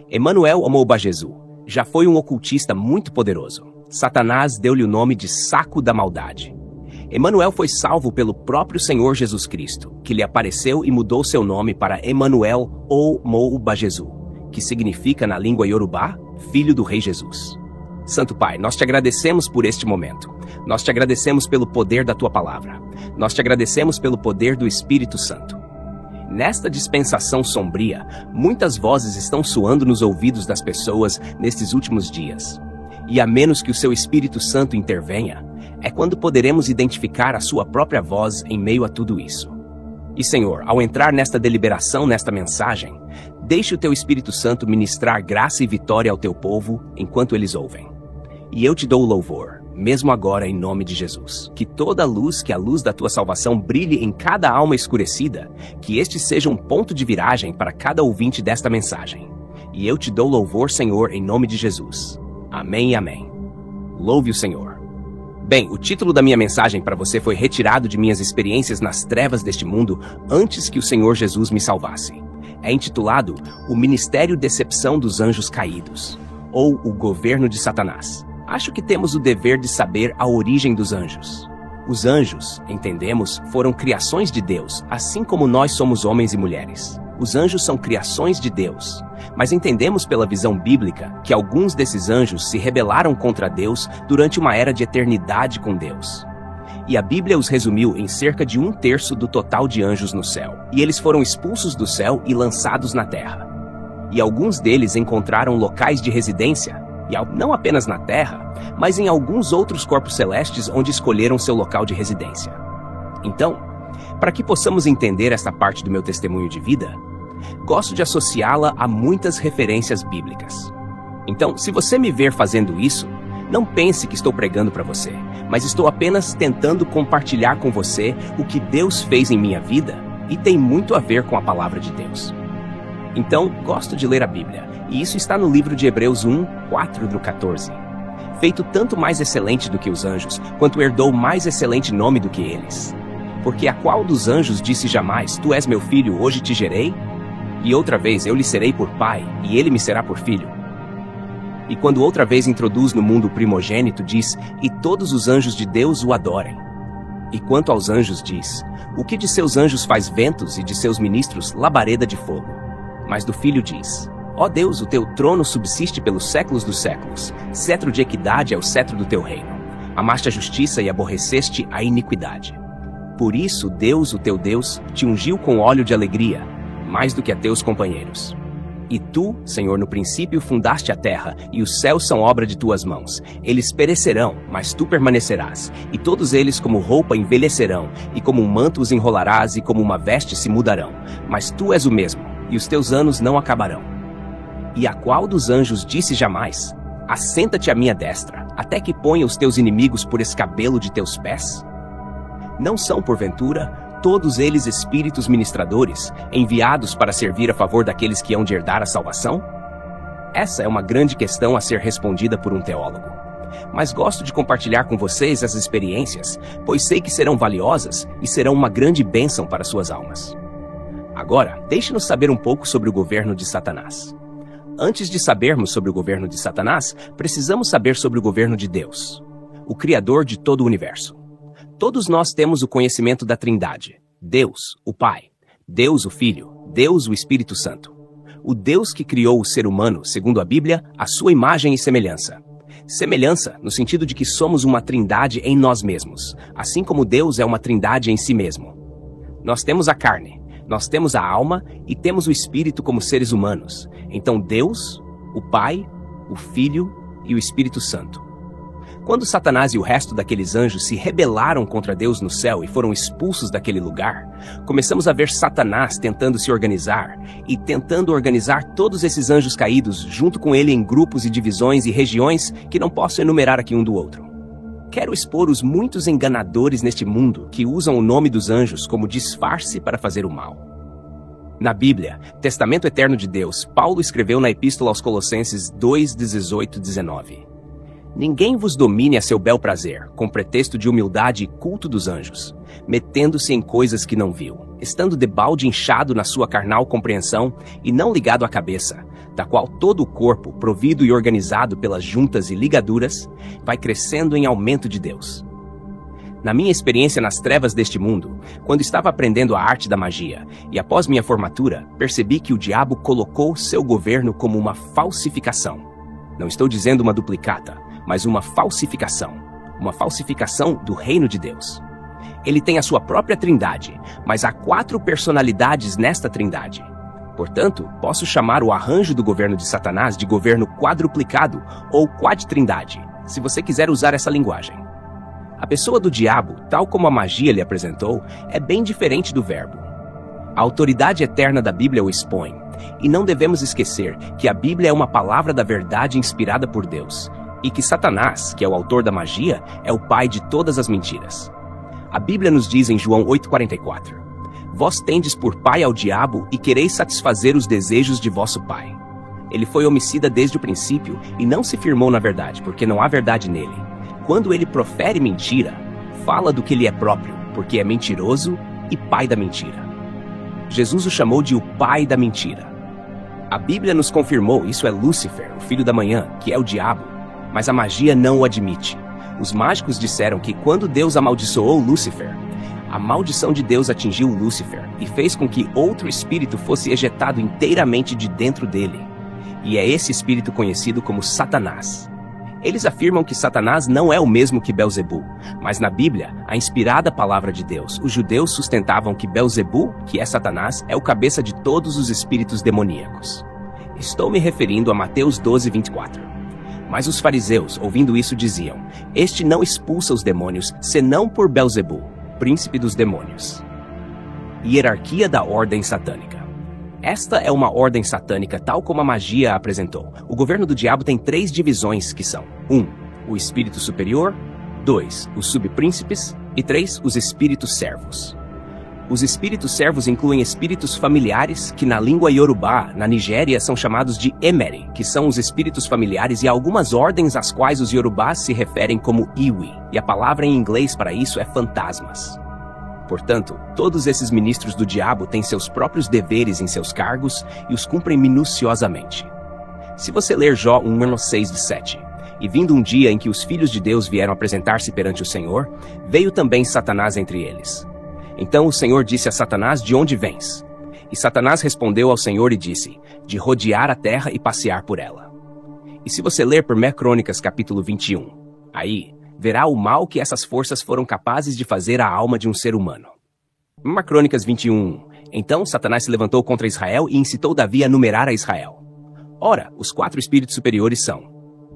Emanuel amou Bar-Jesus. Já foi um ocultista muito poderoso. Satanás deu-lhe o nome de Saco da Maldade. Emanuel foi salvo pelo próprio Senhor Jesus Cristo, que lhe apareceu e mudou seu nome para Emanuel ou Mou Bar-Jesus, que significa na língua iorubá, Filho do Rei Jesus. Santo Pai, nós te agradecemos por este momento. Nós te agradecemos pelo poder da tua palavra. Nós te agradecemos pelo poder do Espírito Santo. Nesta dispensação sombria, muitas vozes estão soando nos ouvidos das pessoas nestes últimos dias. E a menos que o seu Espírito Santo intervenha, é quando poderemos identificar a sua própria voz em meio a tudo isso. E Senhor, ao entrar nesta deliberação, nesta mensagem, deixe o teu Espírito Santo ministrar graça e vitória ao teu povo enquanto eles ouvem. E eu te dou o louvor, mesmo agora em nome de Jesus. Que toda luz, que a luz da tua salvação brilhe em cada alma escurecida, que este seja um ponto de viragem para cada ouvinte desta mensagem. E eu te dou louvor, Senhor, em nome de Jesus. Amém e amém. Louve o Senhor. Bem, o título da minha mensagem para você foi retirado de minhas experiências nas trevas deste mundo antes que o Senhor Jesus me salvasse. É intitulado O Ministério Decepção dos Anjos Caídos, ou O Governo de Satanás. Acho que temos o dever de saber a origem dos anjos. Os anjos, entendemos, foram criações de Deus, assim como nós somos homens e mulheres. Os anjos são criações de Deus, mas entendemos pela visão bíblica que alguns desses anjos se rebelaram contra Deus durante uma era de eternidade com Deus. E a Bíblia os resumiu em cerca de 1/3 do total de anjos no céu. E eles foram expulsos do céu e lançados na terra. E alguns deles encontraram locais de residência, e não apenas na terra, mas em alguns outros corpos celestes onde escolheram seu local de residência. Então, para que possamos entender esta parte do meu testemunho de vida, gosto de associá-la a muitas referências bíblicas. Então, se você me ver fazendo isso, não pense que estou pregando para você, mas estou apenas tentando compartilhar com você o que Deus fez em minha vida e tem muito a ver com a palavra de Deus. Então, gosto de ler a Bíblia, e isso está no livro de Hebreus 1:4-14. Feito tanto mais excelente do que os anjos, quanto herdou mais excelente nome do que eles. Porque a qual dos anjos disse jamais, tu és meu filho, hoje te gerei? E outra vez eu lhe serei por pai, e ele me será por filho. E quando outra vez introduz no mundo o primogênito, diz, e todos os anjos de Deus o adorem. E quanto aos anjos diz, o que de seus anjos faz ventos e de seus ministros labareda de fogo. Mas do filho diz, ó Deus, o teu trono subsiste pelos séculos dos séculos, cetro de equidade é o cetro do teu reino. Amaste a justiça e aborreceste a iniquidade. Por isso Deus, o teu Deus, te ungiu com óleo de alegria, mais do que a teus companheiros. E tu, Senhor, no princípio fundaste a terra, e os céus são obra de tuas mãos. Eles perecerão, mas tu permanecerás, e todos eles como roupa envelhecerão, e como um manto os enrolarás, e como uma veste se mudarão. Mas tu és o mesmo, e os teus anos não acabarão. E a qual dos anjos disse jamais, assenta-te à minha destra, até que ponha os teus inimigos por escabelo de teus pés? Não são, porventura, todos eles espíritos ministradores, enviados para servir a favor daqueles que hão de herdar a salvação? Essa é uma grande questão a ser respondida por um teólogo. Mas gosto de compartilhar com vocês as experiências, pois sei que serão valiosas e serão uma grande bênção para suas almas. Agora, deixe-nos saber um pouco sobre o governo de Satanás. Antes de sabermos sobre o governo de Satanás, precisamos saber sobre o governo de Deus, o Criador de todo o universo. Todos nós temos o conhecimento da Trindade, Deus, o Pai, Deus, o Filho, Deus, o Espírito Santo. O Deus que criou o ser humano, segundo a Bíblia, à sua imagem e semelhança. Semelhança no sentido de que somos uma trindade em nós mesmos, assim como Deus é uma trindade em si mesmo. Nós temos a carne, nós temos a alma e temos o Espírito como seres humanos. Então Deus, o Pai, o Filho e o Espírito Santo. Quando Satanás e o resto daqueles anjos se rebelaram contra Deus no céu e foram expulsos daquele lugar, começamos a ver Satanás tentando se organizar e tentando organizar todos esses anjos caídos junto com ele em grupos e divisões e regiões que não posso enumerar aqui um do outro. Quero expor os muitos enganadores neste mundo que usam o nome dos anjos como disfarce para fazer o mal. Na Bíblia, Testamento Eterno de Deus, Paulo escreveu na Epístola aos Colossenses 2:18-19. Ninguém vos domine a seu bel prazer, com pretexto de humildade e culto dos anjos, metendo-se em coisas que não viu, estando debalde inchado na sua carnal compreensão e não ligado à cabeça, da qual todo o corpo, provido e organizado pelas juntas e ligaduras, vai crescendo em aumento de Deus. Na minha experiência nas trevas deste mundo, quando estava aprendendo a arte da magia, e após minha formatura, percebi que o diabo colocou seu governo como uma falsificação. Não estou dizendo uma duplicata, mas uma falsificação do reino de Deus. Ele tem a sua própria trindade, mas há 4 personalidades nesta trindade. Portanto, posso chamar o arranjo do governo de Satanás de governo quadruplicado ou quadtrindade, se você quiser usar essa linguagem. A pessoa do diabo, tal como a magia lhe apresentou, é bem diferente do verbo. A autoridade eterna da Bíblia o expõe, e não devemos esquecer que a Bíblia é uma palavra da verdade inspirada por Deus, e que Satanás, que é o autor da magia, é o pai de todas as mentiras. A Bíblia nos diz em João 8,44: Vós tendes por pai ao diabo e quereis satisfazer os desejos de vosso pai. Ele foi homicida desde o princípio e não se firmou na verdade, porque não há verdade nele. Quando ele profere mentira, fala do que lhe é próprio, porque é mentiroso e pai da mentira. Jesus o chamou de o pai da mentira. A Bíblia nos confirmou, isso é Lúcifer, o filho da manhã, que é o diabo, mas a magia não o admite. Os mágicos disseram que quando Deus amaldiçoou Lúcifer, a maldição de Deus atingiu Lúcifer e fez com que outro espírito fosse ejetado inteiramente de dentro dele. E é esse espírito conhecido como Satanás. Eles afirmam que Satanás não é o mesmo que Belzebu, mas na Bíblia, a inspirada palavra de Deus, os judeus sustentavam que Belzebu, que é Satanás, é o cabeça de todos os espíritos demoníacos. Estou me referindo a Mateus 12:24. Mas os fariseus, ouvindo isso, diziam: Este não expulsa os demônios, senão por Belzebu, príncipe dos demônios. Hierarquia da ordem satânica. Esta é uma ordem satânica tal como a magia a apresentou. O governo do diabo tem 3 divisões que são: 1. O espírito superior, 2. Os subpríncipes e 3. Os espíritos servos. Os espíritos servos incluem espíritos familiares, que na língua Yorubá, na Nigéria, são chamados de Emere, que são os espíritos familiares, e algumas ordens às quais os Yorubás se referem como Iwi, e a palavra em inglês para isso é fantasmas. Portanto, todos esses ministros do diabo têm seus próprios deveres em seus cargos e os cumprem minuciosamente. Se você ler Jó 1:6-7, e vindo um dia em que os filhos de Deus vieram apresentar-se perante o Senhor, veio também Satanás entre eles. Então o Senhor disse a Satanás: De onde vens? E Satanás respondeu ao Senhor e disse: De rodear a terra e passear por ela. E se você ler 1 Crônicas capítulo 21, aí verá o mal que essas forças foram capazes de fazer à alma de um ser humano. 1 Crônicas 21. Então Satanás se levantou contra Israel e incitou Davi a numerar a Israel. Ora, os 4 espíritos superiores são: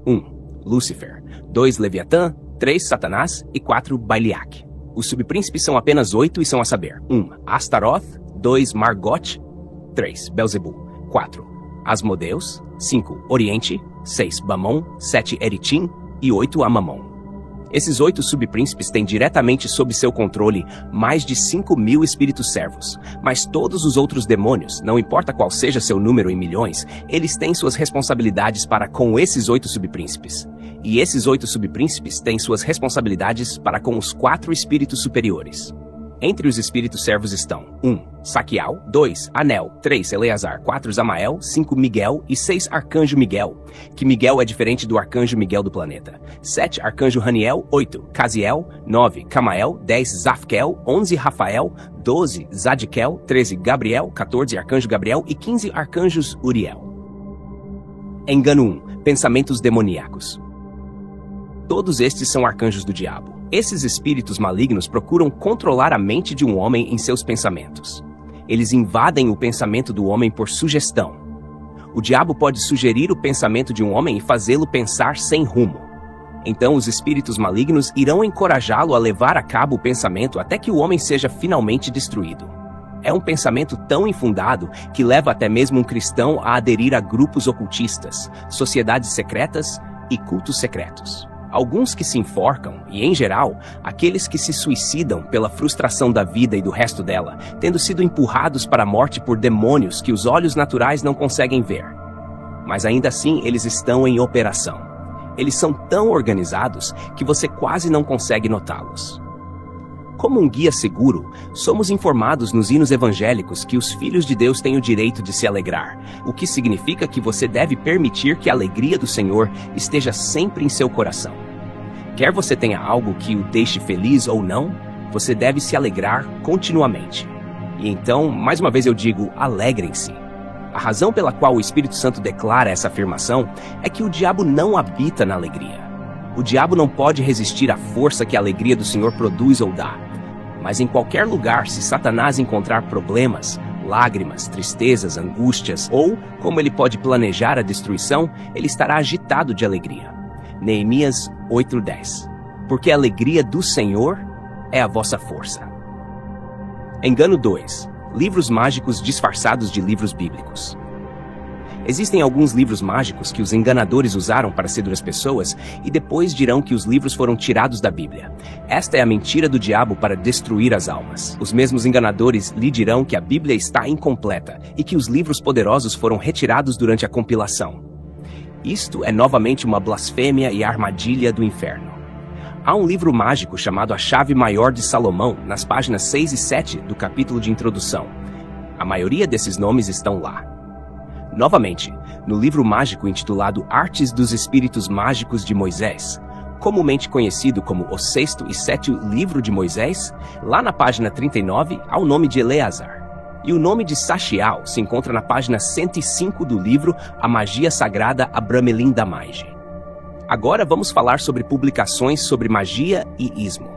1. Lúcifer, 2. Leviatã, 3. Satanás e 4. Bailiaque. Os subpríncipes são apenas 8 e são a saber: 1. Astaroth, 2. Margot, 3. Belzebu, 4. Asmodeus, 5. Oriente, 6. Bamon, 7. Eritim e 8. Amamon. Esses 8 subpríncipes têm diretamente sob seu controle mais de 5.000 espíritos servos, mas todos os outros demônios, não importa qual seja seu número em milhões, eles têm suas responsabilidades para com esses 8 subpríncipes. E esses 8 subpríncipes têm suas responsabilidades para com os 4 espíritos superiores. Entre os espíritos servos estão: 1. Saquiel, 2. Anel, 3. Eleazar, 4. Zamael, 5. Miguel e 6. Arcanjo Miguel, que Miguel é diferente do Arcanjo Miguel do planeta. 7. Arcanjo Raniel, 8. Casiel, 9. Camael, 10. Zafkel, 11. Rafael, 12. Zadkiel, 13. Gabriel, 14. Arcanjo Gabriel e 15. Arcanjos Uriel. Engano 1. Pensamentos demoníacos. Todos estes são arcanjos do diabo. Esses espíritos malignos procuram controlar a mente de um homem em seus pensamentos. Eles invadem o pensamento do homem por sugestão. O diabo pode sugerir o pensamento de um homem e fazê-lo pensar sem rumo. Então os espíritos malignos irão encorajá-lo a levar a cabo o pensamento até que o homem seja finalmente destruído. É um pensamento tão infundado que leva até mesmo um cristão a aderir a grupos ocultistas, sociedades secretas e cultos secretos. Alguns que se enforcam, e em geral, aqueles que se suicidam pela frustração da vida e do resto dela, tendo sido empurrados para a morte por demônios que os olhos naturais não conseguem ver. Mas ainda assim, eles estão em operação. Eles são tão organizados que você quase não consegue notá-los. Como um guia seguro, somos informados nos hinos evangélicos que os filhos de Deus têm o direito de se alegrar, o que significa que você deve permitir que a alegria do Senhor esteja sempre em seu coração. Quer você tenha algo que o deixe feliz ou não, você deve se alegrar continuamente. E então, mais uma vez eu digo, alegrem-se. A razão pela qual o Espírito Santo declara essa afirmação é que o diabo não habita na alegria. O diabo não pode resistir à força que a alegria do Senhor produz ou dá. Mas em qualquer lugar, se Satanás encontrar problemas, lágrimas, tristezas, angústias, ou, como ele pode planejar a destruição, ele estará agitado de alegria. Neemias 8:10. Porque a alegria do Senhor é a vossa força. Engano 2. Livros mágicos disfarçados de livros bíblicos. Existem alguns livros mágicos que os enganadores usaram para seduzir as pessoas e depois dirão que os livros foram tirados da Bíblia. Esta é a mentira do diabo para destruir as almas. Os mesmos enganadores lhe dirão que a Bíblia está incompleta e que os livros poderosos foram retirados durante a compilação. Isto é novamente uma blasfêmia e armadilha do inferno. Há um livro mágico chamado A Chave Maior de Salomão, nas páginas 6 e 7 do capítulo de introdução. A maioria desses nomes estão lá. Novamente, no livro mágico intitulado Artes dos Espíritos Mágicos de Moisés, comumente conhecido como o 6º e 7º livro de Moisés, lá na página 39 há o nome de Eleazar. E o nome de Sachiel se encontra na página 105 do livro A Magia Sagrada Abramelin da Mage. Agora vamos falar sobre publicações sobre magia e ismo.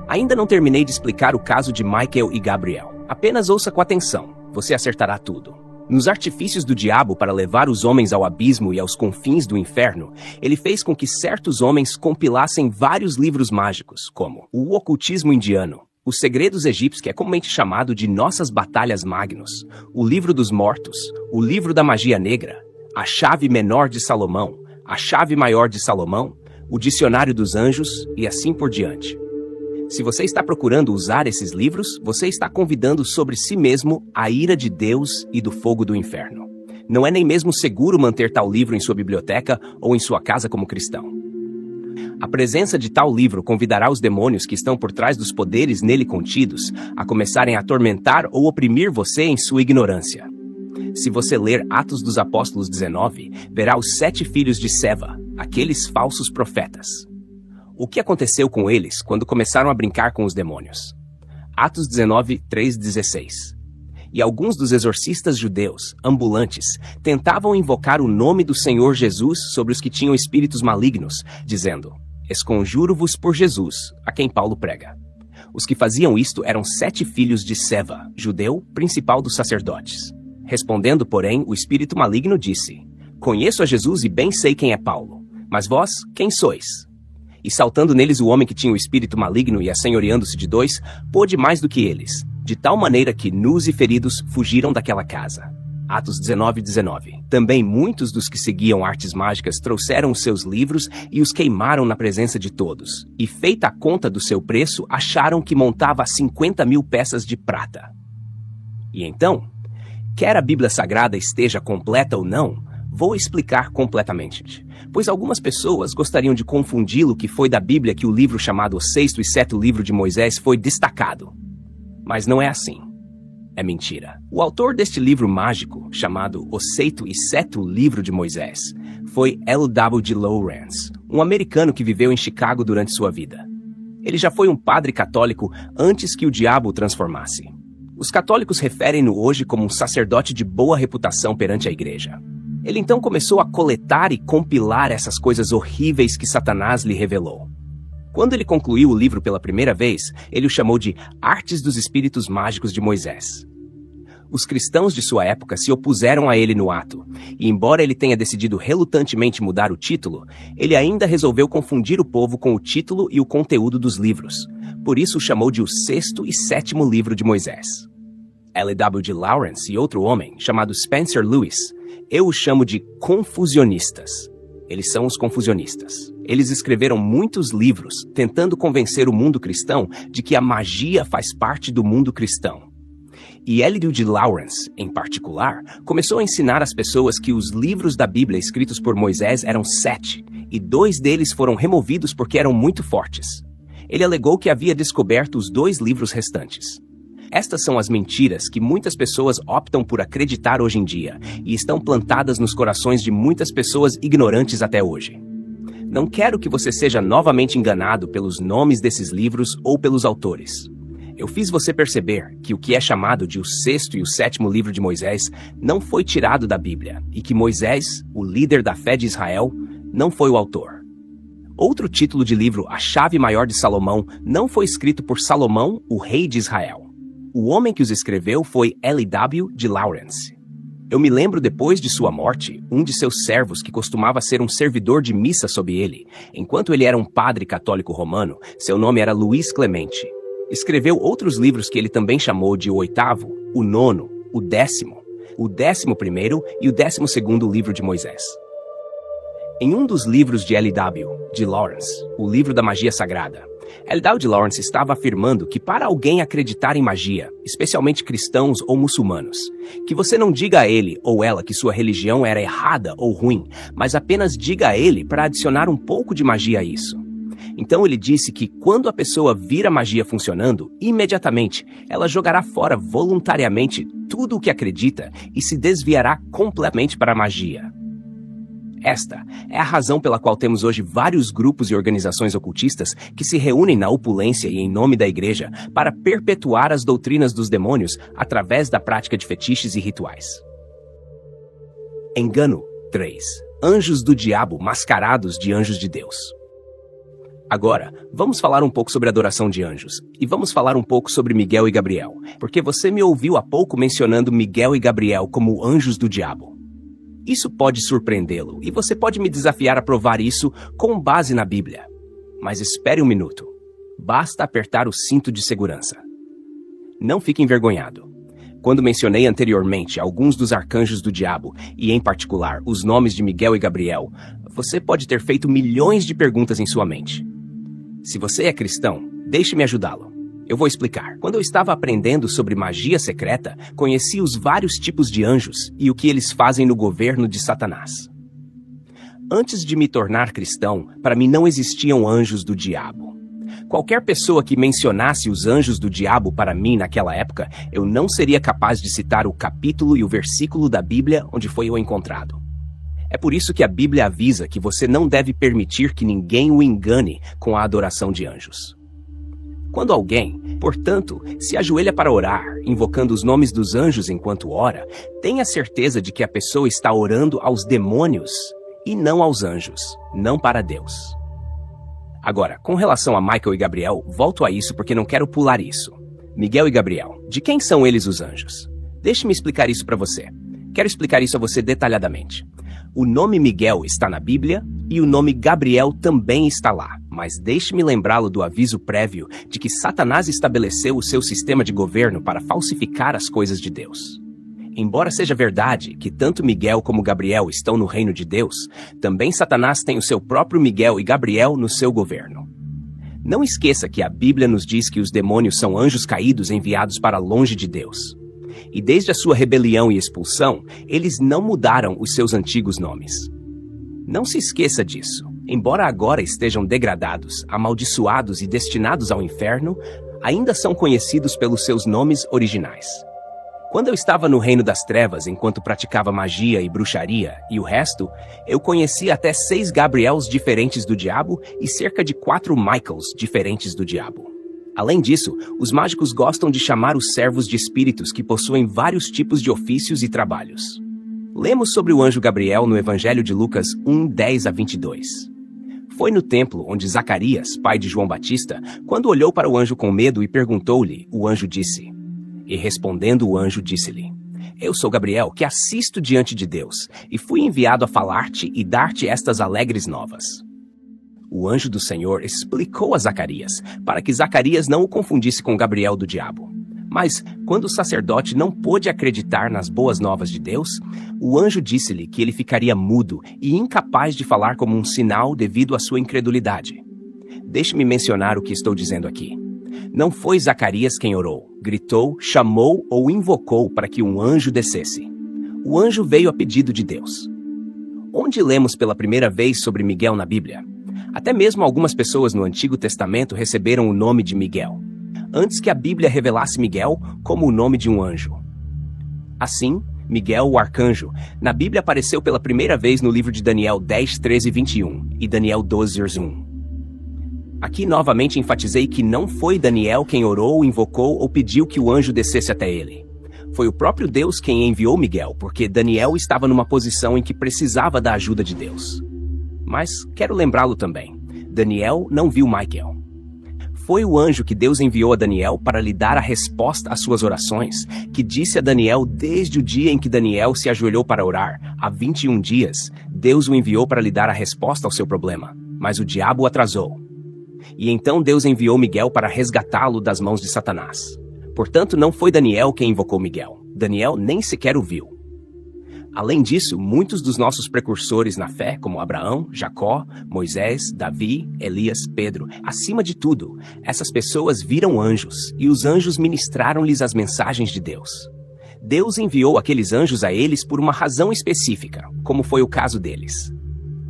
Ainda não terminei de explicar o caso de Michael e Gabriel. Apenas ouça com atenção, você acertará tudo. Nos artifícios do diabo para levar os homens ao abismo e aos confins do inferno, ele fez com que certos homens compilassem vários livros mágicos, como o Ocultismo Indiano, Os Segredos Egípcios, que é comumente chamado de Nossas Batalhas Magnus, o Livro dos Mortos, o Livro da Magia Negra, a Chave Menor de Salomão, a Chave Maior de Salomão, o Dicionário dos Anjos e assim por diante. Se você está procurando usar esses livros, você está convidando sobre si mesmo a ira de Deus e do fogo do inferno. Não é nem mesmo seguro manter tal livro em sua biblioteca ou em sua casa como cristão. A presença de tal livro convidará os demônios que estão por trás dos poderes nele contidos a começarem a atormentar ou oprimir você em sua ignorância. Se você ler Atos dos Apóstolos 19, verá os 7 filhos de Seva, aqueles falsos profetas. O que aconteceu com eles quando começaram a brincar com os demônios? Atos 19, 3-16. E alguns dos exorcistas judeus, ambulantes, tentavam invocar o nome do Senhor Jesus sobre os que tinham espíritos malignos, dizendo: Esconjuro-vos por Jesus, a quem Paulo prega. Os que faziam isto eram 7 filhos de Seva, judeu, principal dos sacerdotes. Respondendo, porém, o espírito maligno disse: Conheço a Jesus e bem sei quem é Paulo, mas vós, quem sois? E saltando neles o homem que tinha o espírito maligno e assenhoreando-se de 2, pôde mais do que eles, de tal maneira que, nus e feridos, fugiram daquela casa. Atos 19:19. Também muitos dos que seguiam artes mágicas trouxeram os seus livros e os queimaram na presença de todos. E, feita a conta do seu preço, acharam que montava 50.000 peças de prata. E então, quer a Bíblia Sagrada esteja completa ou não, vou explicar completamente, pois algumas pessoas gostariam de confundi-lo que foi da Bíblia que o livro chamado O 6º e 7º livro de Moisés foi destacado. Mas não é assim. É mentira. O autor deste livro mágico, chamado O 6º e 7º livro de Moisés, foi L.W. Lawrence, um americano que viveu em Chicago durante sua vida. Ele já foi um padre católico antes que o diabo o transformasse. Os católicos referem-no hoje como um sacerdote de boa reputação perante a igreja. Ele então começou a coletar e compilar essas coisas horríveis que Satanás lhe revelou. Quando ele concluiu o livro pela primeira vez, ele o chamou de Artes dos Espíritos Mágicos de Moisés. Os cristãos de sua época se opuseram a ele no ato, e embora ele tenha decidido relutantemente mudar o título, ele ainda resolveu confundir o povo com o título e o conteúdo dos livros. Por isso o chamou de o 6º e 7º livro de Moisés. L.W. Lawrence e outro homem, chamado Spencer Lewis, eu os chamo de confusionistas. Eles são os confusionistas. Eles escreveram muitos livros tentando convencer o mundo cristão de que a magia faz parte do mundo cristão. E L.W. Lawrence, em particular, começou a ensinar às pessoas que os livros da Bíblia escritos por Moisés eram 7, e 2 deles foram removidos porque eram muito fortes. Ele alegou que havia descoberto os 2 livros restantes. Estas são as mentiras que muitas pessoas optam por acreditar hoje em dia e estão plantadas nos corações de muitas pessoas ignorantes até hoje. Não quero que você seja novamente enganado pelos nomes desses livros ou pelos autores. Eu fiz você perceber que o que é chamado de o 6º e o 7º livro de Moisés não foi tirado da Bíblia e que Moisés, o líder da fé de Israel, não foi o autor. Outro título de livro, A Chave Maior de Salomão, não foi escrito por Salomão, o rei de Israel. O homem que os escreveu foi L.W. de Lawrence. Eu me lembro, depois de sua morte, um de seus servos, que costumava ser um servidor de missa sob ele, enquanto ele era um padre católico romano, seu nome era Luís Clemente. Escreveu outros livros que ele também chamou de o 8º, o 9º, o 10º, o 11º e o 12º livro de Moisés. Em um dos livros de L.W. de Lawrence, o livro da magia sagrada, L.W. de Lawrence estava afirmando que para alguém acreditar em magia, especialmente cristãos ou muçulmanos, que você não diga a ele ou ela que sua religião era errada ou ruim, mas apenas diga a ele para adicionar um pouco de magia a isso. Então ele disse que quando a pessoa vir a magia funcionando, imediatamente ela jogará fora voluntariamente tudo o que acredita e se desviará completamente para a magia. Esta é a razão pela qual temos hoje vários grupos e organizações ocultistas que se reúnem na opulência e em nome da igreja para perpetuar as doutrinas dos demônios através da prática de fetiches e rituais. Engano 3. Anjos do diabo mascarados de anjos de Deus. Agora, vamos falar um pouco sobre a adoração de anjos. E vamos falar um pouco sobre Miguel e Gabriel, porque você me ouviu há pouco mencionando Miguel e Gabriel como anjos do diabo. Isso pode surpreendê-lo, e você pode me desafiar a provar isso com base na Bíblia. Mas espere um minuto. Basta apertar o cinto de segurança. Não fique envergonhado. Quando mencionei anteriormente alguns dos arcanjos do diabo, e em particular os nomes de Miguel e Gabriel, você pode ter feito milhões de perguntas em sua mente. Se você é cristão, deixe-me ajudá-lo. Eu vou explicar. Quando eu estava aprendendo sobre magia secreta, conheci os vários tipos de anjos e o que eles fazem no governo de Satanás. Antes de me tornar cristão, para mim não existiam anjos do diabo. Qualquer pessoa que mencionasse os anjos do diabo para mim naquela época, eu não seria capaz de citar o capítulo e o versículo da Bíblia onde foi o encontrado. É por isso que a Bíblia avisa que você não deve permitir que ninguém o engane com a adoração de anjos. Quando alguém, portanto, se ajoelha para orar, invocando os nomes dos anjos enquanto ora, tenha certeza de que a pessoa está orando aos demônios e não aos anjos, não para Deus. Agora, com relação a Michael e Gabriel, volto a isso porque não quero pular isso. Miguel e Gabriel, de quem são eles os anjos? Deixe-me explicar isso para você. Quero explicar isso a você detalhadamente. O nome Miguel está na Bíblia e o nome Gabriel também está lá, mas deixe-me lembrá-lo do aviso prévio de que Satanás estabeleceu o seu sistema de governo para falsificar as coisas de Deus. Embora seja verdade que tanto Miguel como Gabriel estão no reino de Deus, também Satanás tem o seu próprio Miguel e Gabriel no seu governo. Não esqueça que a Bíblia nos diz que os demônios são anjos caídos enviados para longe de Deus. E desde a sua rebelião e expulsão, eles não mudaram os seus antigos nomes. Não se esqueça disso. Embora agora estejam degradados, amaldiçoados e destinados ao inferno, ainda são conhecidos pelos seus nomes originais. Quando eu estava no reino das trevas enquanto praticava magia e bruxaria e o resto, eu conheci até 6 Gabriels diferentes do diabo e cerca de 4 Michaels diferentes do diabo. Além disso, os mágicos gostam de chamar os servos de espíritos que possuem vários tipos de ofícios e trabalhos. Lemos sobre o anjo Gabriel no Evangelho de Lucas 1:10-22. Foi no templo onde Zacarias, pai de João Batista, quando olhou para o anjo com medo e perguntou-lhe, o anjo disse... E respondendo o anjo disse-lhe, Eu sou Gabriel, que assisto diante de Deus, e fui enviado a falar-te e dar-te estas alegres novas. O anjo do Senhor explicou a Zacarias, para que Zacarias não o confundisse com Gabriel do diabo. Mas, quando o sacerdote não pôde acreditar nas boas novas de Deus, o anjo disse-lhe que ele ficaria mudo e incapaz de falar como um sinal devido à sua incredulidade. Deixe-me mencionar o que estou dizendo aqui. Não foi Zacarias quem orou, gritou, chamou ou invocou para que um anjo descesse. O anjo veio a pedido de Deus. Onde lemos pela primeira vez sobre Miguel na Bíblia? Até mesmo algumas pessoas no Antigo Testamento receberam o nome de Miguel, antes que a Bíblia revelasse Miguel como o nome de um anjo. Assim, Miguel, o arcanjo, na Bíblia apareceu pela primeira vez no livro de Daniel 10, 13 e 21 e Daniel 12, 1. Aqui novamente enfatizei que não foi Daniel quem orou, invocou ou pediu que o anjo descesse até ele. Foi o próprio Deus quem enviou Miguel, porque Daniel estava numa posição em que precisava da ajuda de Deus. Mas quero lembrá-lo também, Daniel não viu Michael. Foi o anjo que Deus enviou a Daniel para lhe dar a resposta às suas orações, que disse a Daniel desde o dia em que Daniel se ajoelhou para orar, há 21 dias, Deus o enviou para lhe dar a resposta ao seu problema, mas o diabo o atrasou. E então Deus enviou Miguel para resgatá-lo das mãos de Satanás. Portanto, não foi Daniel quem invocou Miguel. Daniel nem sequer o viu. Além disso, muitos dos nossos precursores na fé, como Abraão, Jacó, Moisés, Davi, Elias, Pedro, acima de tudo, essas pessoas viram anjos, e os anjos ministraram-lhes as mensagens de Deus. Deus enviou aqueles anjos a eles por uma razão específica, como foi o caso deles.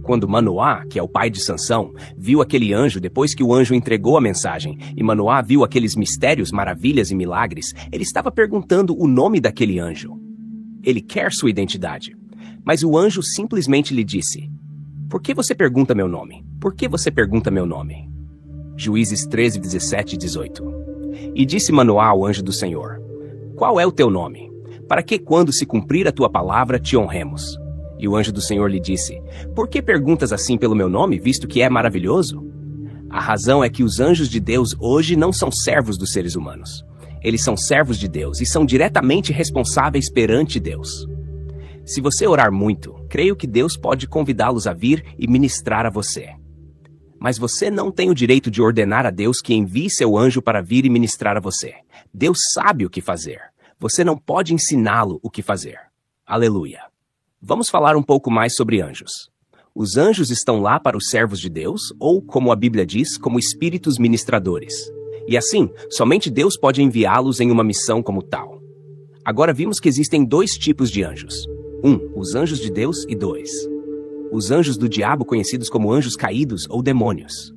Quando Manoá, que é o pai de Sansão, viu aquele anjo depois que o anjo entregou a mensagem, e Manoá viu aqueles mistérios, maravilhas e milagres, ele estava perguntando o nome daquele anjo. Ele quer sua identidade. Mas o anjo simplesmente lhe disse: "Por que você pergunta meu nome? Por que você pergunta meu nome?" Juízes 13, 17 e 18. E disse Manoá ao anjo do Senhor: "Qual é o teu nome? Para que, quando se cumprir a tua palavra, te honremos?" E o anjo do Senhor lhe disse: "Por que perguntas assim pelo meu nome, visto que é maravilhoso?" A razão é que os anjos de Deus hoje não são servos dos seres humanos. Eles são servos de Deus e são diretamente responsáveis perante Deus. Se você orar muito, creio que Deus pode convidá-los a vir e ministrar a você. Mas você não tem o direito de ordenar a Deus que envie seu anjo para vir e ministrar a você. Deus sabe o que fazer. Você não pode ensiná-lo o que fazer. Aleluia. Vamos falar um pouco mais sobre anjos. Os anjos estão lá para os servos de Deus, ou, como a Bíblia diz, como espíritos ministradores. E assim, somente Deus pode enviá-los em uma missão como tal. Agora vimos que existem dois tipos de anjos. 1. Os anjos de Deus e 2. Os anjos do diabo, conhecidos como anjos caídos ou demônios.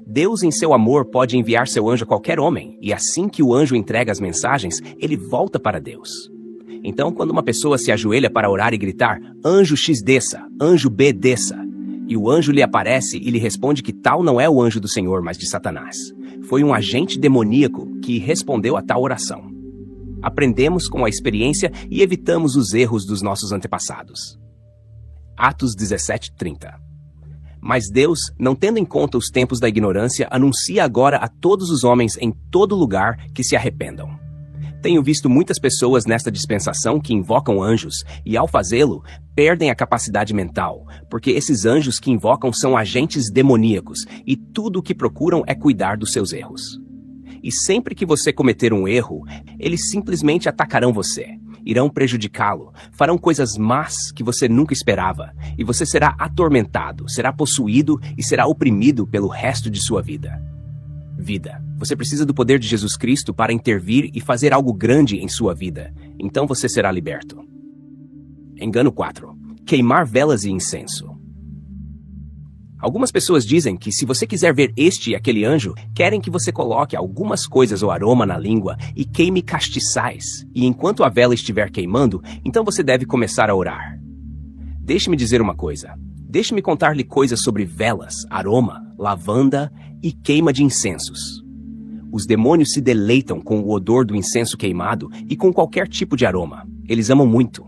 Deus, em seu amor, pode enviar seu anjo a qualquer homem, e assim que o anjo entrega as mensagens, ele volta para Deus. Então, quando uma pessoa se ajoelha para orar e gritar: "Anjo X desça, anjo B desça", e o anjo lhe aparece e lhe responde que tal não é o anjo do Senhor, mas de Satanás. Foi um agente demoníaco que respondeu a tal oração. Aprendemos com a experiência e evitamos os erros dos nossos antepassados. Atos 17:30. Mas Deus, não tendo em conta os tempos da ignorância, anuncia agora a todos os homens em todo lugar que se arrependam. Tenho visto muitas pessoas nesta dispensação que invocam anjos e, ao fazê-lo, perdem a capacidade mental, porque esses anjos que invocam são agentes demoníacos e tudo o que procuram é cuidar dos seus erros. E sempre que você cometer um erro, eles simplesmente atacarão você, irão prejudicá-lo, farão coisas más que você nunca esperava, e você será atormentado, será possuído e será oprimido pelo resto de sua vida. Você precisa do poder de Jesus Cristo para intervir e fazer algo grande em sua vida. Então você será liberto. Engano 4. Queimar velas e incenso. Algumas pessoas dizem que se você quiser ver este e aquele anjo, querem que você coloque algumas coisas ou aroma na língua e queime castiçais. E enquanto a vela estiver queimando, então você deve começar a orar. Deixe-me dizer uma coisa. Deixe-me contar-lhe coisas sobre velas, aroma, lavanda e queima de incensos. Os demônios se deleitam com o odor do incenso queimado e com qualquer tipo de aroma. Eles amam muito.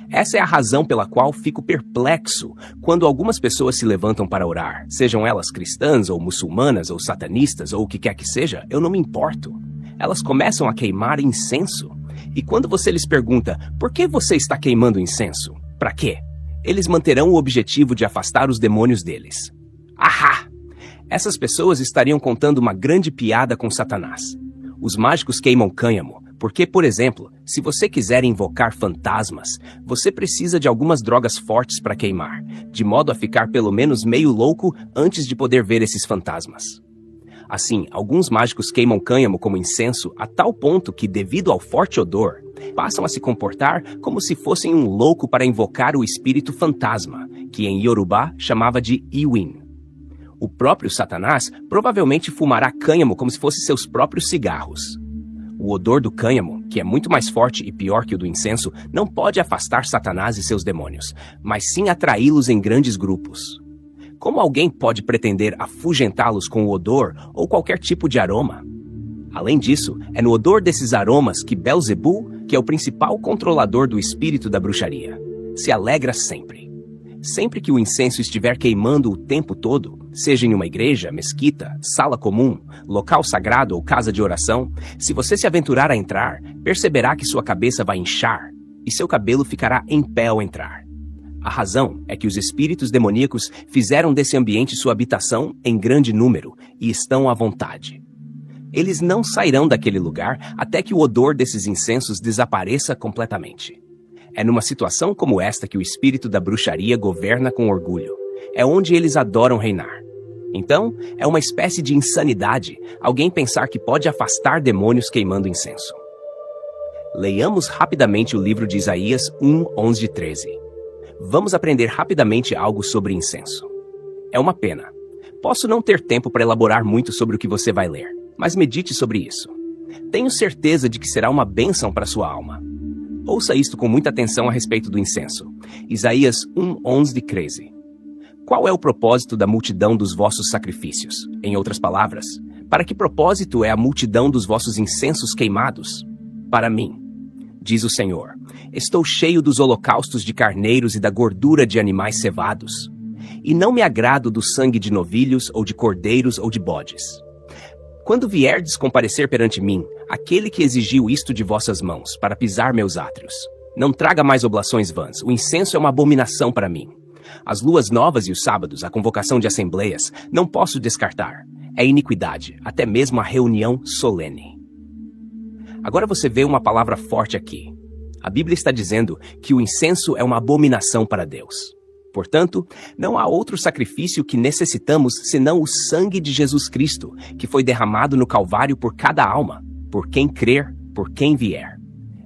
Essa é a razão pela qual fico perplexo quando algumas pessoas se levantam para orar, sejam elas cristãs ou muçulmanas ou satanistas ou o que quer que seja, eu não me importo. Elas começam a queimar incenso. E quando você lhes pergunta, por que você está queimando incenso? Para quê? Eles manterão o objetivo de afastar os demônios deles. Ahá! Essas pessoas estariam contando uma grande piada com Satanás. Os mágicos queimam cânhamo, porque, por exemplo, se você quiser invocar fantasmas, você precisa de algumas drogas fortes para queimar, de modo a ficar pelo menos meio louco antes de poder ver esses fantasmas. Assim, alguns mágicos queimam cânhamo como incenso a tal ponto que, devido ao forte odor, passam a se comportar como se fossem um louco para invocar o espírito fantasma, que em Yorubá chamava de Iwin. O próprio Satanás provavelmente fumará cânhamo como se fossem seus próprios cigarros. O odor do cânhamo, que é muito mais forte e pior que o do incenso, não pode afastar Satanás e seus demônios, mas sim atraí-los em grandes grupos. Como alguém pode pretender afugentá-los com o odor ou qualquer tipo de aroma? Além disso, é no odor desses aromas que Belzebu, que é o principal controlador do espírito da bruxaria, se alegra sempre. Sempre que o incenso estiver queimando o tempo todo, seja em uma igreja, mesquita, sala comum, local sagrado ou casa de oração, se você se aventurar a entrar, perceberá que sua cabeça vai inchar e seu cabelo ficará em pé ao entrar. A razão é que os espíritos demoníacos fizeram desse ambiente sua habitação em grande número e estão à vontade. Eles não sairão daquele lugar até que o odor desses incensos desapareça completamente. É numa situação como esta que o espírito da bruxaria governa com orgulho. É onde eles adoram reinar. Então, é uma espécie de insanidade alguém pensar que pode afastar demônios queimando incenso. Leiamos rapidamente o livro de Isaías 1, 11 e 13. Vamos aprender rapidamente algo sobre incenso. É uma pena. Posso não ter tempo para elaborar muito sobre o que você vai ler, mas medite sobre isso. Tenho certeza de que será uma bênção para sua alma. Ouça isto com muita atenção a respeito do incenso. Isaías 1, 11 e 13. Qual é o propósito da multidão dos vossos sacrifícios? Em outras palavras, para que propósito é a multidão dos vossos incensos queimados? Para mim, diz o Senhor, estou cheio dos holocaustos de carneiros e da gordura de animais cevados. E não me agrado do sangue de novilhos ou de cordeiros ou de bodes. Quando vierdes comparecer perante mim, aquele que exigiu isto de vossas mãos, para pisar meus átrios, não traga mais oblações vãs, o incenso é uma abominação para mim. As luas novas e os sábados, a convocação de assembleias, não posso descartar. É iniquidade, até mesmo a reunião solene. Agora você vê uma palavra forte aqui. A Bíblia está dizendo que o incenso é uma abominação para Deus. Portanto, não há outro sacrifício que necessitamos senão o sangue de Jesus Cristo, que foi derramado no Calvário por cada alma, por quem crer, por quem vier.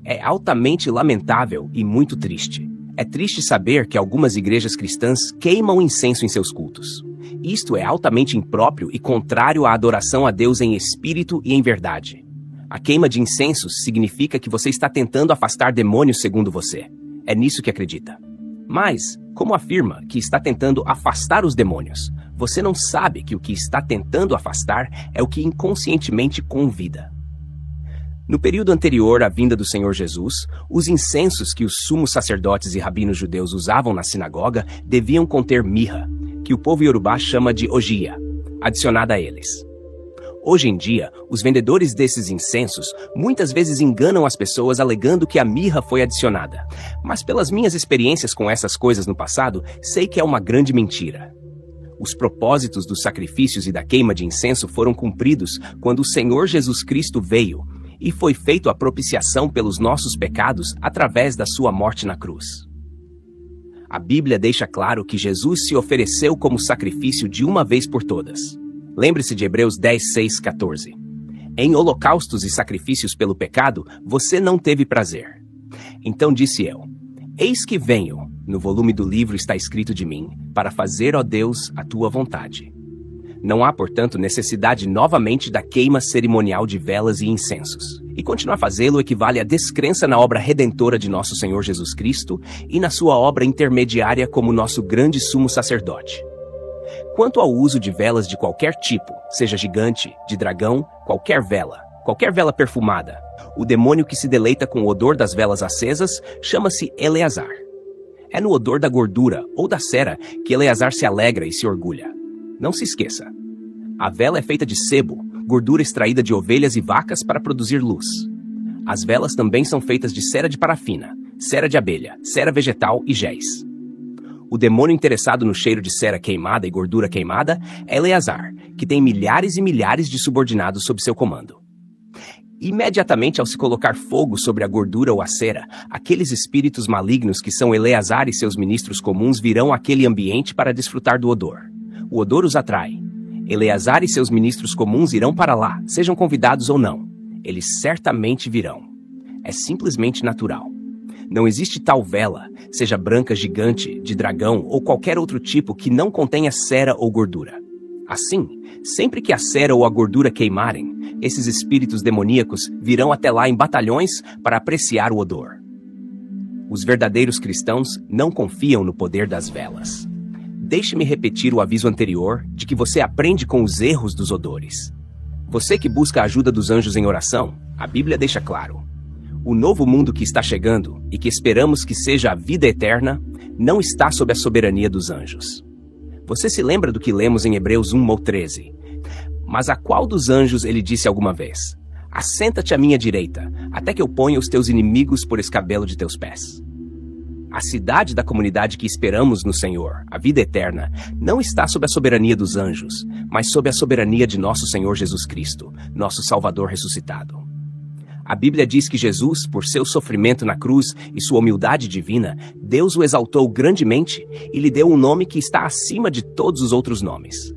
É altamente lamentável e muito triste. É triste saber que algumas igrejas cristãs queimam incenso em seus cultos. Isto é altamente impróprio e contrário à adoração a Deus em espírito e em verdade. A queima de incensos significa que você está tentando afastar demônios segundo você. É nisso que acredita. Mas, como afirma que está tentando afastar os demônios, você não sabe que o que está tentando afastar é o que inconscientemente convida. No período anterior à vinda do Senhor Jesus, os incensos que os sumos sacerdotes e rabinos judeus usavam na sinagoga deviam conter mirra, que o povo iorubá chama de ogia, adicionada a eles. Hoje em dia, os vendedores desses incensos muitas vezes enganam as pessoas alegando que a mirra foi adicionada. Mas pelas minhas experiências com essas coisas no passado, sei que é uma grande mentira. Os propósitos dos sacrifícios e da queima de incenso foram cumpridos quando o Senhor Jesus Cristo veio e foi feito a propiciação pelos nossos pecados através da sua morte na cruz. A Bíblia deixa claro que Jesus se ofereceu como sacrifício de uma vez por todas. Lembre-se de Hebreus 10, 6, 14. Em holocaustos e sacrifícios pelo pecado, você não teve prazer. Então disse eu, eis que venho, no volume do livro está escrito de mim, para fazer, ó Deus, a tua vontade. Não há, portanto, necessidade novamente da queima cerimonial de velas e incensos. E continuar a fazê-lo equivale à descrença na obra redentora de nosso Senhor Jesus Cristo e na sua obra intermediária como nosso grande sumo sacerdote. Quanto ao uso de velas de qualquer tipo, seja gigante, de dragão, qualquer vela perfumada, o demônio que se deleita com o odor das velas acesas chama-se Eleazar. É no odor da gordura ou da cera que Eleazar se alegra e se orgulha. Não se esqueça. A vela é feita de sebo, gordura extraída de ovelhas e vacas para produzir luz. As velas também são feitas de cera de parafina, cera de abelha, cera vegetal e géis. O demônio interessado no cheiro de cera queimada e gordura queimada é Eleazar, que tem milhares e milhares de subordinados sob seu comando. Imediatamente ao se colocar fogo sobre a gordura ou a cera, aqueles espíritos malignos que são Eleazar e seus ministros comuns virão àquele ambiente para desfrutar do odor. O odor os atrai. Eleazar e seus ministros comuns irão para lá, sejam convidados ou não. Eles certamente virão. É simplesmente natural. Não existe tal vela, seja branca gigante, de dragão ou qualquer outro tipo que não contenha cera ou gordura. Assim, sempre que a cera ou a gordura queimarem, esses espíritos demoníacos virão até lá em batalhões para apreciar o odor. Os verdadeiros cristãos não confiam no poder das velas. Deixe-me repetir o aviso anterior de que você aprende com os erros dos odores. Você que busca a ajuda dos anjos em oração, a Bíblia deixa claro: o novo mundo que está chegando e que esperamos que seja a vida eterna, não está sob a soberania dos anjos. Você se lembra do que lemos em Hebreus 1 ou 13? Mas a qual dos anjos ele disse alguma vez: assenta-te à minha direita, até que eu ponha os teus inimigos por escabelo de teus pés? A cidade da comunidade que esperamos no Senhor, a vida eterna, não está sob a soberania dos anjos, mas sob a soberania de nosso Senhor Jesus Cristo, nosso Salvador ressuscitado. A Bíblia diz que Jesus, por seu sofrimento na cruz e sua humildade divina, Deus o exaltou grandemente e lhe deu um nome que está acima de todos os outros nomes.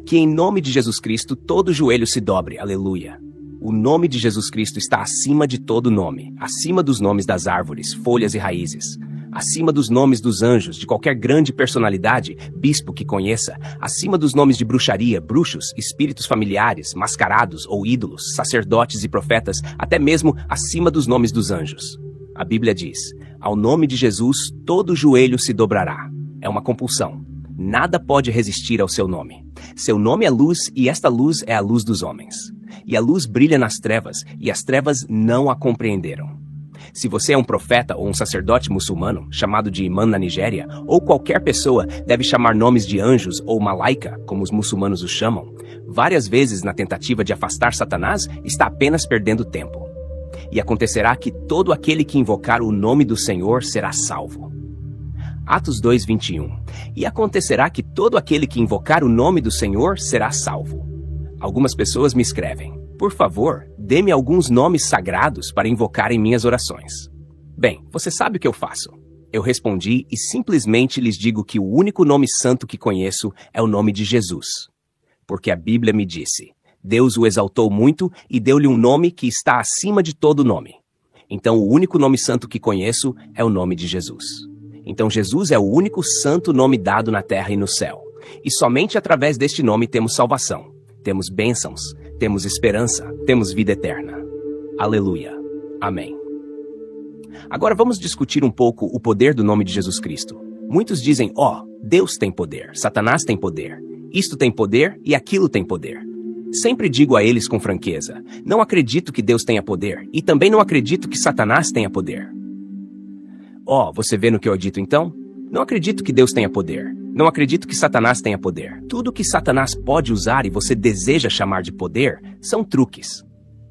Que em nome de Jesus Cristo todo joelho se dobre, aleluia. O nome de Jesus Cristo está acima de todo nome, acima dos nomes das árvores, folhas e raízes, acima dos nomes dos anjos, de qualquer grande personalidade, bispo que conheça, acima dos nomes de bruxaria, bruxos, espíritos familiares, mascarados ou ídolos, sacerdotes e profetas, até mesmo acima dos nomes dos anjos. A Bíblia diz: ao nome de Jesus todo joelho se dobrará. É uma compulsão. Nada pode resistir ao seu nome. Seu nome é luz e esta luz é a luz dos homens. E a luz brilha nas trevas, e as trevas não a compreenderam. Se você é um profeta ou um sacerdote muçulmano, chamado de imã na Nigéria, ou qualquer pessoa deve chamar nomes de anjos ou malaika, como os muçulmanos os chamam, várias vezes na tentativa de afastar Satanás, está apenas perdendo tempo. E acontecerá que todo aquele que invocar o nome do Senhor será salvo. Atos 2:21. E acontecerá que todo aquele que invocar o nome do Senhor será salvo. Algumas pessoas me escrevem: por favor, dê-me alguns nomes sagrados para invocar em minhas orações. Bem, você sabe o que eu faço. Eu respondi e simplesmente lhes digo que o único nome santo que conheço é o nome de Jesus. Porque a Bíblia me disse: Deus o exaltou muito e deu-lhe um nome que está acima de todo nome. Então o único nome santo que conheço é o nome de Jesus. Então Jesus é o único santo nome dado na terra e no céu. E somente através deste nome temos salvação. Temos bênçãos, temos esperança, temos vida eterna. Aleluia. Amém. Agora vamos discutir um pouco o poder do nome de Jesus Cristo. Muitos dizem: Deus tem poder, Satanás tem poder, isto tem poder e aquilo tem poder. Sempre digo a eles com franqueza: não acredito que Deus tenha poder e também não acredito que Satanás tenha poder. Você vê no que eu dito então? Não acredito que Deus tenha poder. Não acredito que Satanás tenha poder. Tudo que Satanás pode usar e você deseja chamar de poder são truques.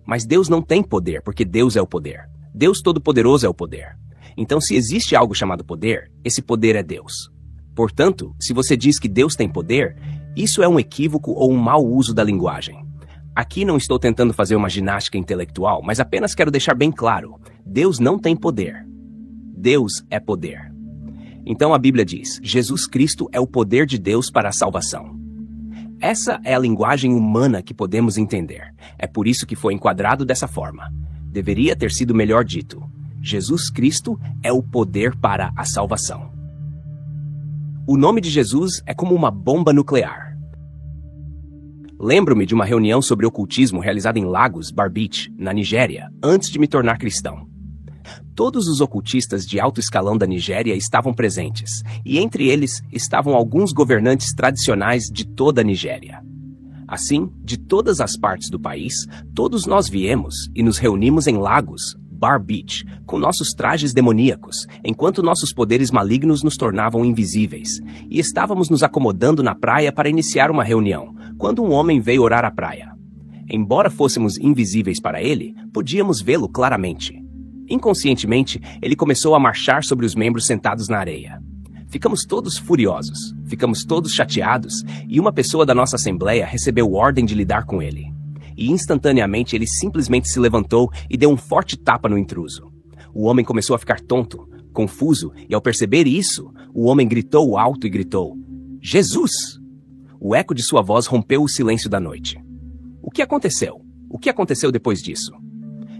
Mas Deus não tem poder, porque Deus é o poder. Deus Todo-Poderoso é o poder. Então, se existe algo chamado poder, esse poder é Deus. Portanto, se você diz que Deus tem poder, isso é um equívoco ou um mau uso da linguagem. Aqui não estou tentando fazer uma ginástica intelectual, mas apenas quero deixar bem claro: Deus não tem poder. Deus é poder. Então a Bíblia diz: Jesus Cristo é o poder de Deus para a salvação. Essa é a linguagem humana que podemos entender. É por isso que foi enquadrado dessa forma. Deveria ter sido melhor dito: Jesus Cristo é o poder para a salvação. O nome de Jesus é como uma bomba nuclear. Lembro-me de uma reunião sobre ocultismo realizada em Lagos, Bar Beach, na Nigéria, antes de me tornar cristão. Todos os ocultistas de alto escalão da Nigéria estavam presentes, e entre eles estavam alguns governantes tradicionais de toda a Nigéria. Assim, de todas as partes do país, todos nós viemos e nos reunimos em Lagos, Bar Beach, com nossos trajes demoníacos, enquanto nossos poderes malignos nos tornavam invisíveis, e estávamos nos acomodando na praia para iniciar uma reunião, quando um homem veio orar à praia. Embora fôssemos invisíveis para ele, podíamos vê-lo claramente. Inconscientemente, ele começou a marchar sobre os membros sentados na areia. Ficamos todos furiosos, ficamos todos chateados, e uma pessoa da nossa assembleia recebeu ordem de lidar com ele. E instantaneamente ele simplesmente se levantou e deu um forte tapa no intruso. O homem começou a ficar tonto, confuso, e ao perceber isso, o homem gritou alto e gritou: Jesus! O eco de sua voz rompeu o silêncio da noite. O que aconteceu? O que aconteceu depois disso?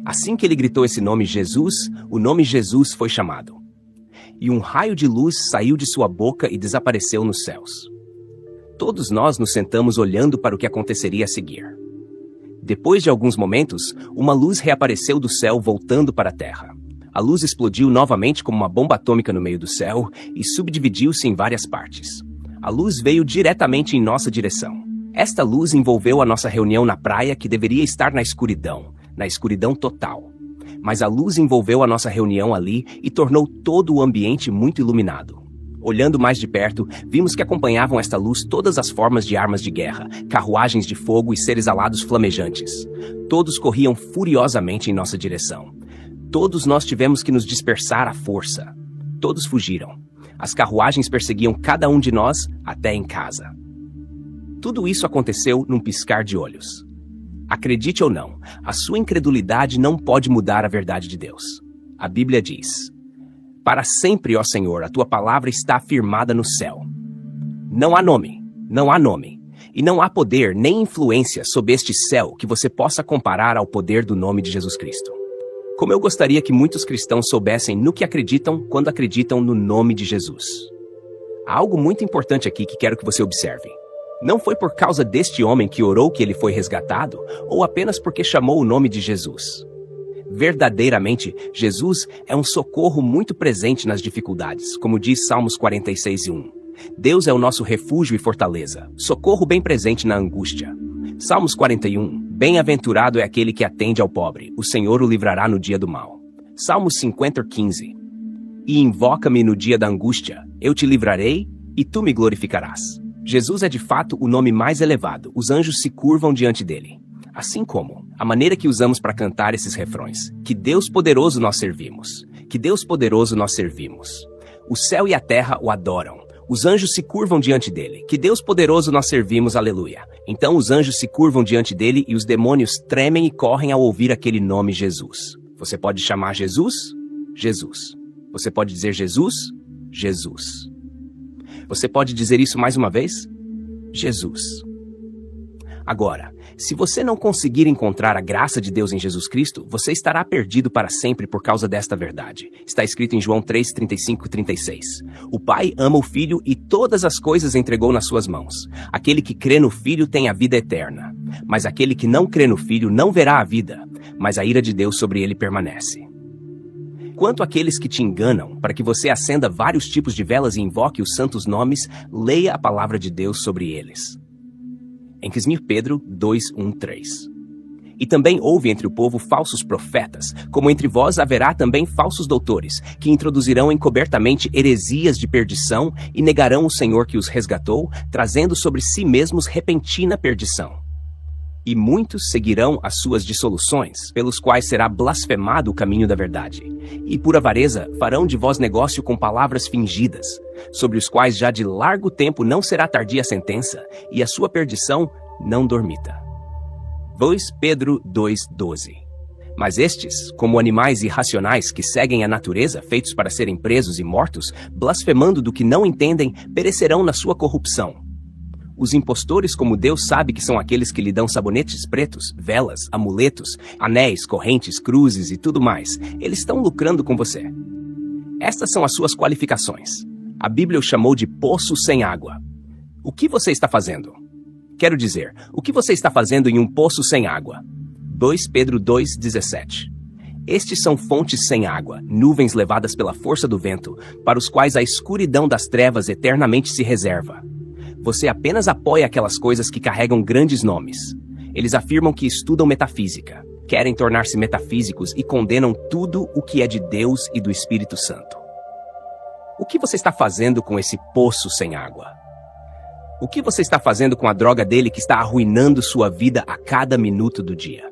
Assim que ele gritou esse nome Jesus, o nome Jesus foi chamado. E um raio de luz saiu de sua boca e desapareceu nos céus. Todos nós nos sentamos olhando para o que aconteceria a seguir. Depois de alguns momentos, uma luz reapareceu do céu voltando para a Terra. A luz explodiu novamente como uma bomba atômica no meio do céu e subdividiu-se em várias partes. A luz veio diretamente em nossa direção. Esta luz envolveu a nossa reunião na praia, que deveria estar na escuridão total. Mas a luz envolveu a nossa reunião ali e tornou todo o ambiente muito iluminado. Olhando mais de perto, vimos que acompanhavam esta luz todas as formas de armas de guerra, carruagens de fogo e seres alados flamejantes. Todos corriam furiosamente em nossa direção. Todos nós tivemos que nos dispersar à força. Todos fugiram. As carruagens perseguiam cada um de nós até em casa. Tudo isso aconteceu num piscar de olhos. Acredite ou não, a sua incredulidade não pode mudar a verdade de Deus. A Bíblia diz: para sempre, ó Senhor, a tua palavra está afirmada no céu. Não há nome, e não há poder nem influência sob este céu que você possa comparar ao poder do nome de Jesus Cristo. Como eu gostaria que muitos cristãos soubessem no que acreditam quando acreditam no nome de Jesus. Há algo muito importante aqui que quero que você observe. Não foi por causa deste homem que orou que ele foi resgatado, ou apenas porque chamou o nome de Jesus. Verdadeiramente, Jesus é um socorro muito presente nas dificuldades, como diz Salmos 46:1. Deus é o nosso refúgio e fortaleza, socorro bem presente na angústia. Salmos 41, bem-aventurado é aquele que atende ao pobre, o Senhor o livrará no dia do mal. Salmos 50:15, e invoca-me no dia da angústia, eu te livrarei e tu me glorificarás. Jesus é de fato o nome mais elevado, os anjos se curvam diante dele. Assim como a maneira que usamos para cantar esses refrões. Que Deus poderoso nós servimos. Que Deus poderoso nós servimos. O céu e a terra o adoram. Os anjos se curvam diante dele. Que Deus poderoso nós servimos, aleluia. Então os anjos se curvam diante dele e os demônios tremem e correm ao ouvir aquele nome Jesus. Você pode chamar Jesus? Jesus. Você pode dizer Jesus? Jesus. Você pode dizer isso mais uma vez? Jesus. Agora, se você não conseguir encontrar a graça de Deus em Jesus Cristo, você estará perdido para sempre por causa desta verdade. Está escrito em João 3:35-36. O Pai ama o Filho e todas as coisas entregou nas suas mãos. Aquele que crê no Filho tem a vida eterna. Mas aquele que não crê no Filho não verá a vida, mas a ira de Deus sobre ele permanece. Quanto àqueles que te enganam, para que você acenda vários tipos de velas e invoque os santos nomes, leia a palavra de Deus sobre eles. Em 1 Pedro 2:1-3. E também houve entre o povo falsos profetas, como entre vós haverá também falsos doutores, que introduzirão encobertamente heresias de perdição e negarão o Senhor que os resgatou, trazendo sobre si mesmos repentina perdição. E muitos seguirão as suas dissoluções, pelos quais será blasfemado o caminho da verdade. E por avareza farão de vós negócio com palavras fingidas, sobre os quais já de largo tempo não será tardia a sentença, e a sua perdição não dormita. 2 Pedro 2:12. Mas estes, como animais irracionais que seguem a natureza, feitos para serem presos e mortos, blasfemando do que não entendem, perecerão na sua corrupção. Os impostores, como Deus sabe que são aqueles que lhe dão sabonetes pretos, velas, amuletos, anéis, correntes, cruzes e tudo mais, eles estão lucrando com você. Estas são as suas qualificações. A Bíblia o chamou de poço sem água. O que você está fazendo? Quero dizer, o que você está fazendo em um poço sem água? 2 Pedro 2:17. Estes são fontes sem água, nuvens levadas pela força do vento, para os quais a escuridão das trevas eternamente se reserva. Você apenas apoia aquelas coisas que carregam grandes nomes. Eles afirmam que estudam metafísica, querem tornar-se metafísicos e condenam tudo o que é de Deus e do Espírito Santo. O que você está fazendo com esse poço sem água? O que você está fazendo com a droga dele que está arruinando sua vida a cada minuto do dia?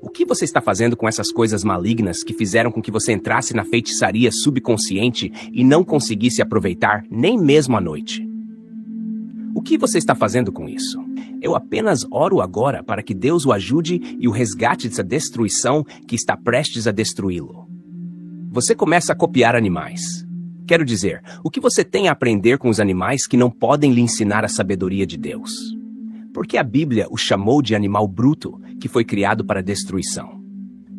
O que você está fazendo com essas coisas malignas que fizeram com que você entrasse na feitiçaria subconsciente e não conseguisse aproveitar nem mesmo à noite? O que você está fazendo com isso? Eu apenas oro agora para que Deus o ajude e o resgate dessa destruição que está prestes a destruí-lo. Você começa a copiar animais. Quero dizer, o que você tem a aprender com os animais que não podem lhe ensinar a sabedoria de Deus? Porque a Bíblia o chamou de animal bruto, que foi criado para destruição.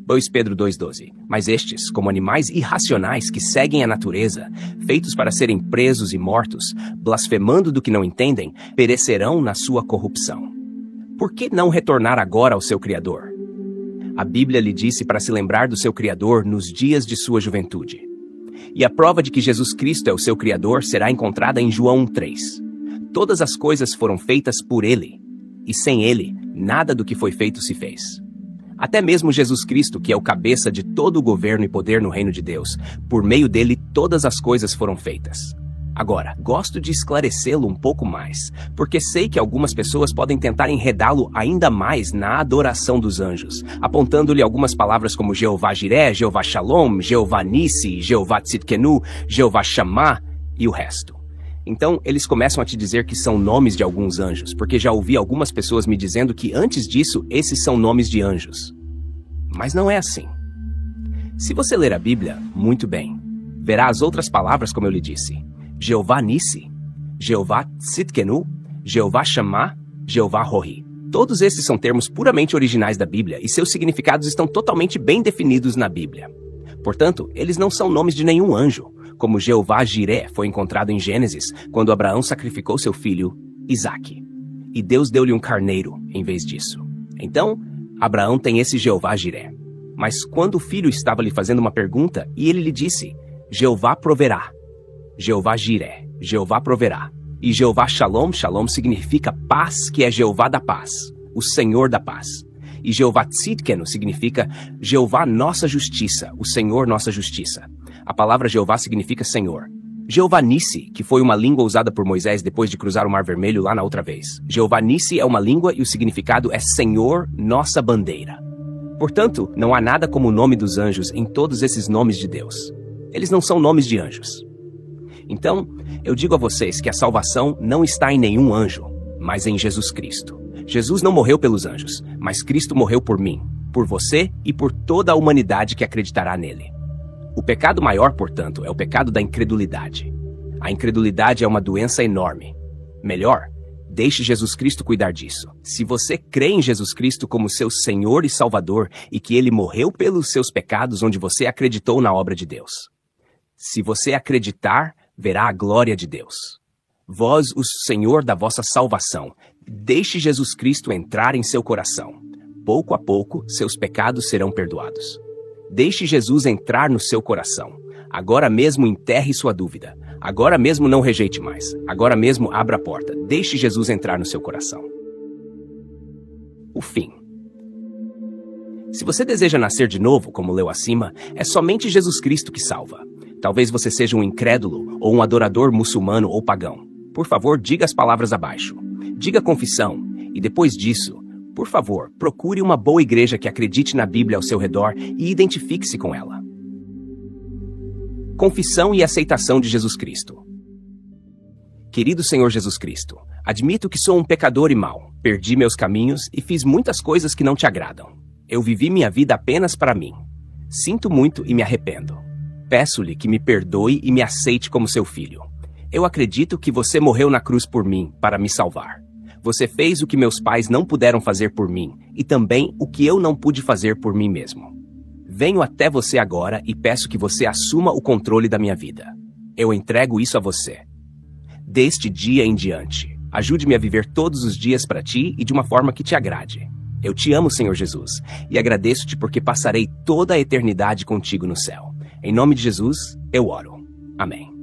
2 Pedro 2,12. Mas estes, como animais irracionais que seguem a natureza, feitos para serem presos e mortos, blasfemando do que não entendem, perecerão na sua corrupção. Por que não retornar agora ao seu Criador? A Bíblia lhe disse para se lembrar do seu Criador nos dias de sua juventude. E a prova de que Jesus Cristo é o seu Criador será encontrada em João 1,3. Todas as coisas foram feitas por Ele, e sem Ele, nada do que foi feito se fez. Até mesmo Jesus Cristo, que é o cabeça de todo o governo e poder no reino de Deus, por meio dele todas as coisas foram feitas. Agora, gosto de esclarecê-lo um pouco mais, porque sei que algumas pessoas podem tentar enredá-lo ainda mais na adoração dos anjos, apontando-lhe algumas palavras como Jeová Jiré, Jeová Shalom, Jeová Nissi, Jeová Tzidkenu, Jeová Shammah e o resto. Então, eles começam a te dizer que são nomes de alguns anjos, porque já ouvi algumas pessoas me dizendo que antes disso, esses são nomes de anjos. Mas não é assim. Se você ler a Bíblia, muito bem, verá as outras palavras como eu lhe disse. Jeová Nissi, Jeová Tzidkenu, Jeová Shammah, Jeová Rohi. Todos esses são termos puramente originais da Bíblia e seus significados estão totalmente bem definidos na Bíblia. Portanto, eles não são nomes de nenhum anjo, como Jeová Jiré foi encontrado em Gênesis, quando Abraão sacrificou seu filho, Isaque. E Deus deu-lhe um carneiro em vez disso. Então, Abraão tem esse Jeová Jiré. Mas quando o filho estava lhe fazendo uma pergunta, e ele lhe disse, Jeová proverá. Jeová Jiré, Jeová proverá. E Jeová Shalom, Shalom significa paz, que é Jeová da paz, o Senhor da paz. E Jeová Tzidkenu significa Jeová nossa justiça, o Senhor nossa justiça. A palavra Jeová significa Senhor. Jeová Nissi, que foi uma língua usada por Moisés depois de cruzar o Mar Vermelho lá na outra vez. Jeová Nissi é uma língua e o significado é Senhor, nossa bandeira. Portanto, não há nada como o nome dos anjos em todos esses nomes de Deus. Eles não são nomes de anjos. Então, eu digo a vocês que a salvação não está em nenhum anjo, mas em Jesus Cristo. Jesus não morreu pelos anjos, mas Cristo morreu por mim, por você e por toda a humanidade que acreditará nele. O pecado maior, portanto, é o pecado da incredulidade. A incredulidade é uma doença enorme. Melhor, deixe Jesus Cristo cuidar disso. Se você crê em Jesus Cristo como seu Senhor e Salvador e que Ele morreu pelos seus pecados onde você acreditou na obra de Deus. Se você acreditar, verá a glória de Deus. Vós, o Senhor da vossa salvação, deixe Jesus Cristo entrar em seu coração. Pouco a pouco, seus pecados serão perdoados. Deixe Jesus entrar no seu coração. Agora mesmo enterre sua dúvida. Agora mesmo não rejeite mais. Agora mesmo abra a porta. Deixe Jesus entrar no seu coração. O fim. Se você deseja nascer de novo, como leu acima, é somente Jesus Cristo que salva. Talvez você seja um incrédulo ou um adorador muçulmano ou pagão. Por favor, diga as palavras abaixo. Diga confissão. E depois disso, por favor, procure uma boa igreja que acredite na Bíblia ao seu redor e identifique-se com ela. Confissão e aceitação de Jesus Cristo. Querido Senhor Jesus Cristo, admito que sou um pecador e mau, perdi meus caminhos e fiz muitas coisas que não te agradam. Eu vivi minha vida apenas para mim. Sinto muito e me arrependo. Peço-lhe que me perdoe e me aceite como seu filho. Eu acredito que você morreu na cruz por mim, para me salvar. Você fez o que meus pais não puderam fazer por mim, e também o que eu não pude fazer por mim mesmo. Venho até você agora e peço que você assuma o controle da minha vida. Eu entrego isso a você. Deste dia em diante, ajude-me a viver todos os dias para ti e de uma forma que te agrade. Eu te amo, Senhor Jesus, e agradeço-te porque passarei toda a eternidade contigo no céu. Em nome de Jesus, eu oro. Amém.